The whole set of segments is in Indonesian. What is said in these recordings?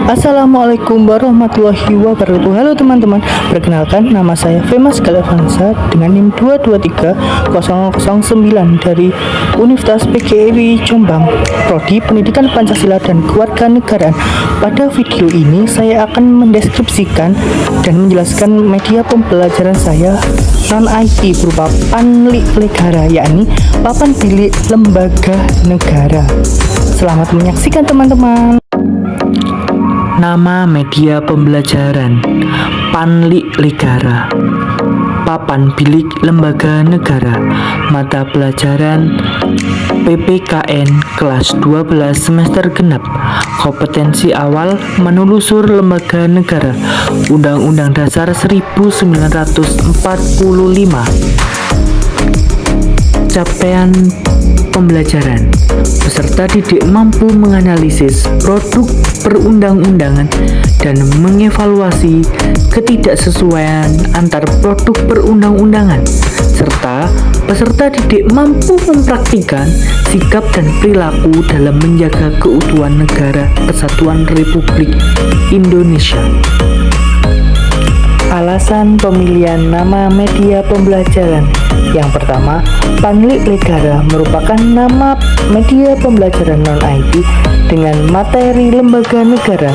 Assalamualaikum warahmatullahi wabarakatuh. Halo teman-teman, perkenalkan nama saya Femas Galavansa dengan NIM 223009 dari Universitas PGRI Jombang, Prodi Pendidikan Pancasila dan Kewarganegaraan. Pada video ini saya akan mendeskripsikan dan menjelaskan media pembelajaran saya non-IT berupa Panli Legara, yakni papan bilik lembaga negara. Selamat menyaksikan teman-teman. Nama media pembelajaran Panli Legara, papan bilik lembaga negara, mata pelajaran PPKN kelas 12 semester genap, kompetensi awal menelusur lembaga negara, Undang-Undang Dasar 1945. Capaian pembelajaran: peserta didik mampu menganalisis produk perundang-undangan dan mengevaluasi ketidaksesuaian antar produk perundang-undangan, serta peserta didik mampu mempraktikkan sikap dan perilaku dalam menjaga keutuhan negara Kesatuan Republik Indonesia. Alasan pemilihan nama media pembelajaran: yang pertama, Panli Legara merupakan nama media pembelajaran non-IT dengan materi lembaga negara.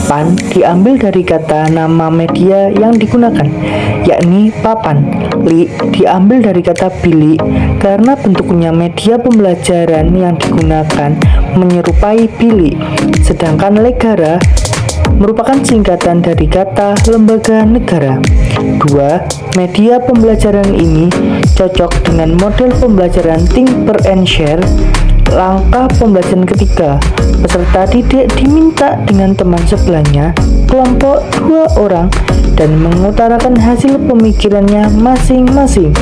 Pan diambil dari kata nama media yang digunakan, yakni papan. Li diambil dari kata bilik karena bentuknya media pembelajaran yang digunakan menyerupai bilik. Sedangkan Legara merupakan singkatan dari kata lembaga negara. 2. Media pembelajaran ini cocok dengan model pembelajaran think per and share. Langkah pembelajaran ketiga, peserta didik diminta dengan teman sebelahnya, kelompok 2 orang, dan mengutarakan hasil pemikirannya masing-masing.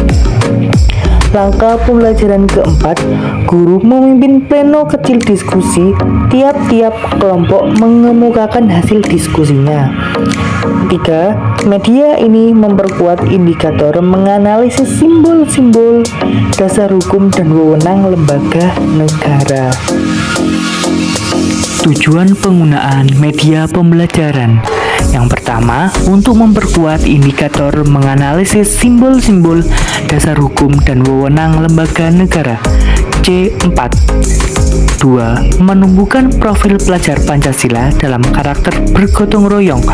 Langkah pembelajaran keempat, guru memimpin pleno kecil diskusi, tiap-tiap kelompok mengemukakan hasil diskusinya. 3. Media ini memperkuat indikator menganalisis simbol-simbol, dasar hukum dan wewenang lembaga negara. Tujuan penggunaan media pembelajaran: yang pertama, untuk memperkuat indikator menganalisis simbol-simbol, dasar hukum dan wewenang lembaga negara. C4. 2. Menumbuhkan profil pelajar Pancasila dalam karakter bergotong royong.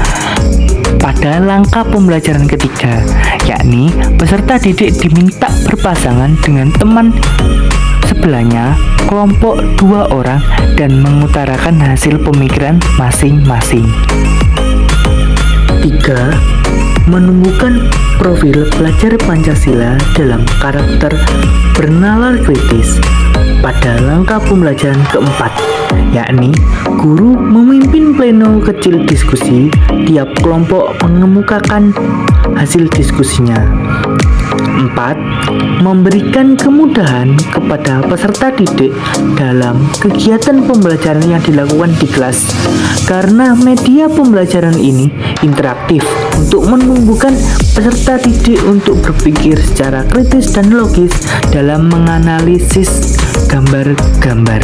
Pada langkah pembelajaran ketiga, yakni peserta didik diminta berpasangan dengan teman sebelahnya, kelompok 2 orang, dan mengutarakan hasil pemikiran masing-masing. 3. menumbuhkan profil pelajar Pancasila dalam karakter bernalar kritis. Pada langkah pembelajaran keempat, yakni guru memimpin pleno kecil diskusi, tiap kelompok mengemukakan hasil diskusinya. 4. Memberikan kemudahan kepada peserta didik dalam kegiatan pembelajaran yang dilakukan di kelas, karena media pembelajaran ini interaktif untuk menumbuhkan peserta didik untuk berpikir secara kritis dan logis dalam menganalisis gambar-gambar.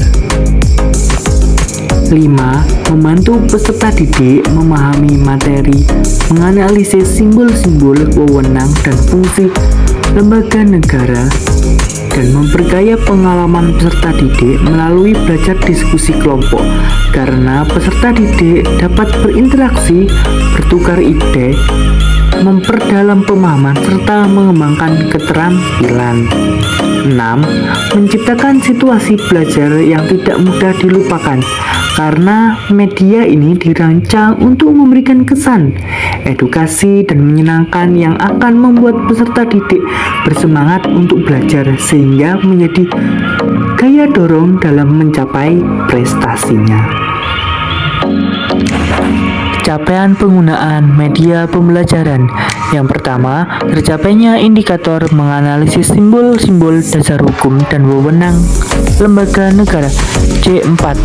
5. Membantu peserta didik memahami materi, menganalisis simbol-simbol, wewenang, dan fungsi lembaga negara, dan memperkaya pengalaman peserta didik melalui belajar diskusi kelompok, karena peserta didik dapat berinteraksi, bertukar ide, memperdalam pemahaman, serta mengembangkan keterampilan. 6. Menciptakan situasi belajar yang tidak mudah dilupakan, karena media ini dirancang untuk memberikan kesan edukasi dan menyenangkan yang akan membuat peserta didik bersemangat untuk belajar, sehingga menjadi gaya dorong dalam mencapai prestasinya. Capaian penggunaan media pembelajaran. Yang pertama, tercapainya indikator menganalisis simbol-simbol dasar hukum dan wewenang lembaga negara. C4.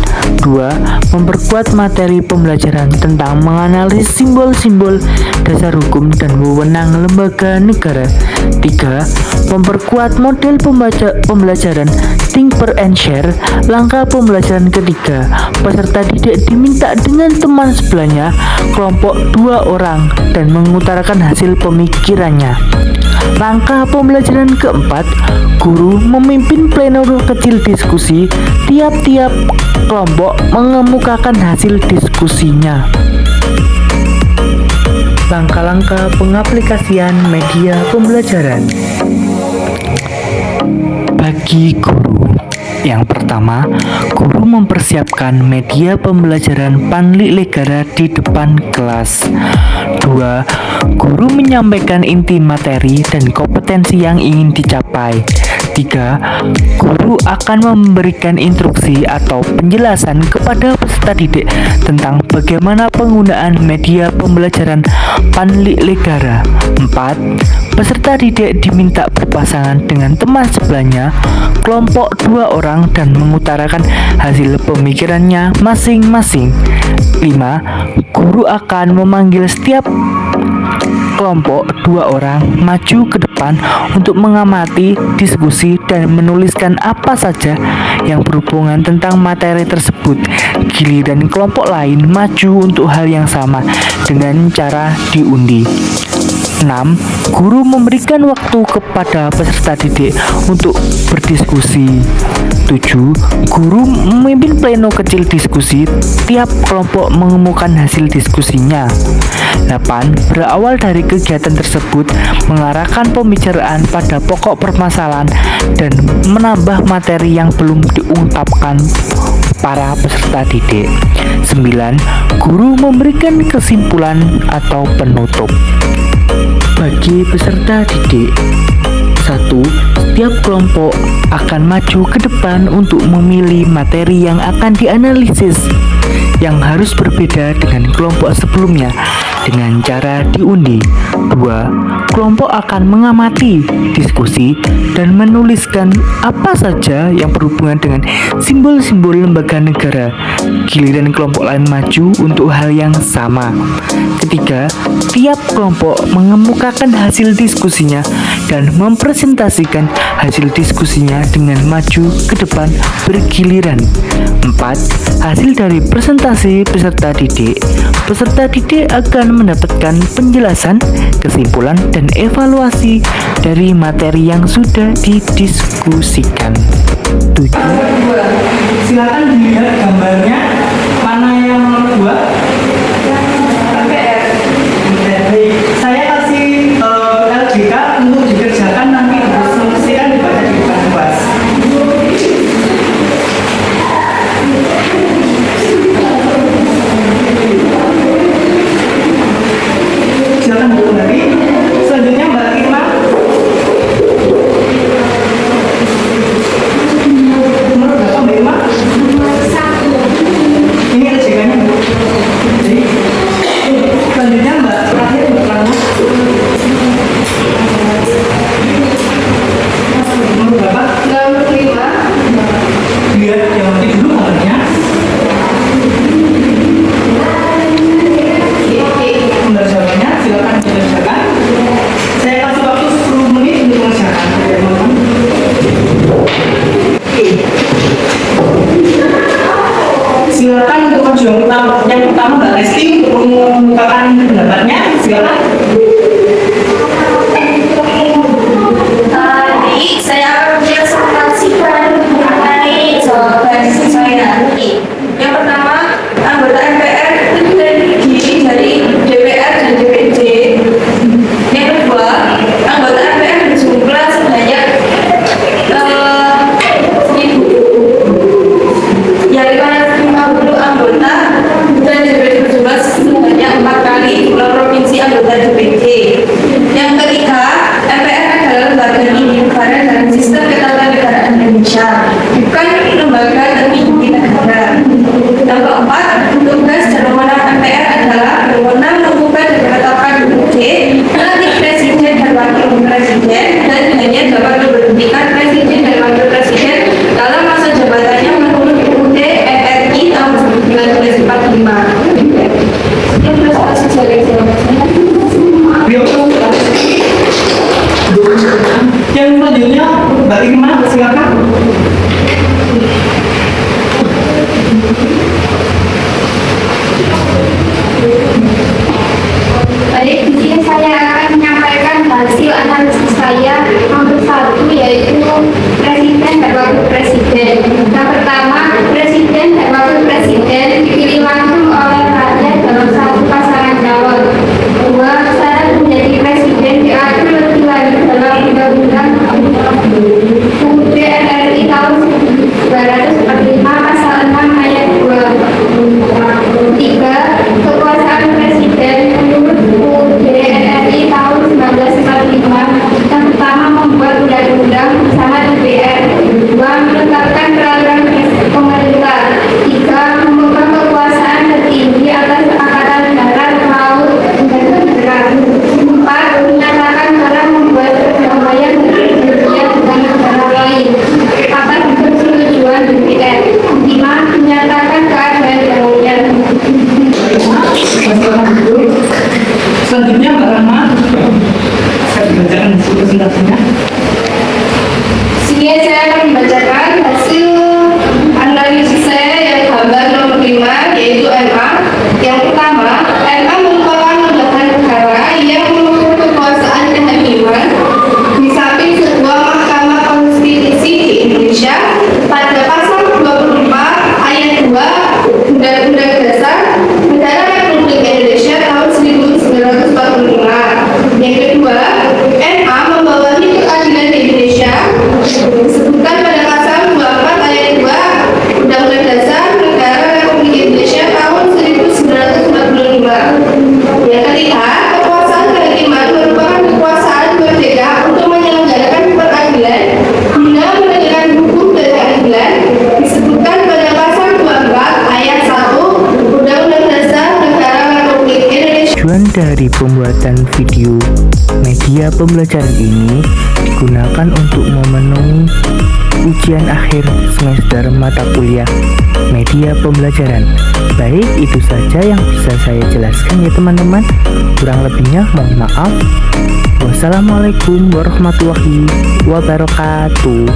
2. Memperkuat materi pembelajaran tentang menganalisis simbol-simbol dasar hukum dan wewenang lembaga negara. 3. Memperkuat model pembelajaran think per and share. Langkah pembelajaran ketiga, peserta didik diminta dengan teman sebelahnya kelompok 2 orang dan mengutarakan hasil pemikirannya. Langkah pembelajaran keempat, guru memimpin pleno kecil diskusi, tiap-tiap kelompok mengemukakan hasil diskusinya. Langkah-langkah pengaplikasian media pembelajaran bagi guru. Yang pertama, guru mempersiapkan media pembelajaran Panli Legara di depan kelas. 2. Guru menyampaikan inti materi dan kompetensi yang ingin dicapai. 3. Guru akan memberikan instruksi atau penjelasan kepada peserta didik tentang bagaimana penggunaan media pembelajaran Panli Legara. 4. Peserta didik diminta berpasangan dengan teman sebelahnya, kelompok 2 orang, dan mengutarakan hasil pemikirannya masing-masing. 5. Guru akan memanggil setiap kelompok 2 orang maju ke depan untuk mengamati diskusi dan menuliskan apa saja yang berhubungan tentang materi tersebut. Giliran kelompok lain maju untuk hal yang sama dengan cara diundi. 6. Guru memberikan waktu kepada peserta didik untuk berdiskusi. 7. Guru memimpin pleno kecil diskusi, tiap kelompok mengemukakan hasil diskusinya. 8. Berawal dari kegiatan tersebut, mengarahkan pembicaraan pada pokok permasalahan dan menambah materi yang belum diungkapkan para peserta didik. 9. Guru memberikan kesimpulan atau penutup bagi peserta didik. 1. Setiap kelompok akan maju ke depan untuk memilih materi yang akan dianalisis, yang harus berbeda dengan kelompok sebelumnya dengan cara diundi. 2. Kelompok akan mengamati, diskusi, dan menuliskan apa saja yang berhubungan dengan simbol-simbol lembaga negara. Giliran kelompok lain maju untuk hal yang sama. Ketiga, tiap kelompok mengemukakan hasil diskusinya dan mempresentasikan hasil diskusinya dengan maju ke depan bergiliran. 4. Hasil dari presentasi peserta didik akan mendapatkan penjelasan, kesimpulan, dan evaluasi dari materi yang sudah didiskusikan. 7. Silakan dilihat gambarnya, mana yang nomor 2? Baik, saya kasih LJK untuk dikerjakan, nanti selesaikan dibaca di depan kelas. Silakan Bu Hari. Tadi saya akan presentasikan mengenai jawaban sesuai nanti. Yang pertama, anggota MPR itu terdiri dari DPR dan DPD. Yang kedua, anggota MPR berjumlah sebanyak 550 anggota dan DPD berjumlah sebanyak 4 kali jumlah provinsi anggota DPD. Yang ketiga, MPR adalah lembaga tinggi negara dalam sistem ketatanegaraan Indonesia, bukan lembaga tertinggi negara. Yang keempat, tugas dan wewenang MPR adalah berwenang mengubah dan menetapkan UUD, melantik presiden dan wakil presiden, dan hanya dapat memberhentikan presiden dan wakil presiden dalam masa jabatannya menurut UUD RI tahun 1945. Sekian presentasi dari saya. Yang selanjutnya Mbak Irma, silakan. Baik, di sini saya akan menyampaikan hasil analisis saya nomor 1, yaitu presiden dan wakil presiden. Yang pertama, presiden dan wakil presiden dipilih langsung oleh rakyat dalam satu pasangan calon. 2, syarat menjadi presiden diatur lebih lanjut dalam Undang-Undang UUD RI tahun 1945 pasal 6 ayat 2. 3, kekuasaan presiden menurut UUD RI tahun 1945 yang pertama membuat undang-undang bersama DPR. 2, menetapkan peraturan pemerintah. 3, memegang kekuasaan tertinggi atas angkatan darat, laut, dan udara. 4, menyatakan barang membuat perdamaian Indonesia dengan negara lain atas persetujuan DPR. 5, menyatakan keadaan darurat. Selanjutnya Mbak Rahma, saya bacakan presentasinya. Sini saya akan membacakan hasil analisis saya yang gambar nomor 5, yaitu MA. Yang pertama, MA merupakan lembaga negara yang memegang kekuasaan kehakiman di samping sebuah mahkamah konstitusi di Indonesia pada pasal 24 ayat 2 Undang-Undang Dasar Negara Republik Indonesia tahun 1945. Yang kedua, MA membawahi keadilan di Indonesia disebutkan pada pasal 24 ayat 2 Undang-Undang Dasar Negara Republik Indonesia tahun 1945. Yang ketiga, kekuasaan kehakiman merupakan kekuasaan merdeka untuk menyelenggarakan peradilan guna menegakkan hukum dan keadilan disebutkan pada pasal 24 ayat 1 Undang-Undang Dasar Negara Republik Indonesia. Tujuan dari pembuatan video media pembelajaran ini digunakan untuk memenuhi ujian akhir semester mata kuliah media pembelajaran. Baik, itu saja yang bisa saya jelaskan ya teman-teman. Kurang lebihnya mohon maaf. Wassalamualaikum warahmatullahi wabarakatuh.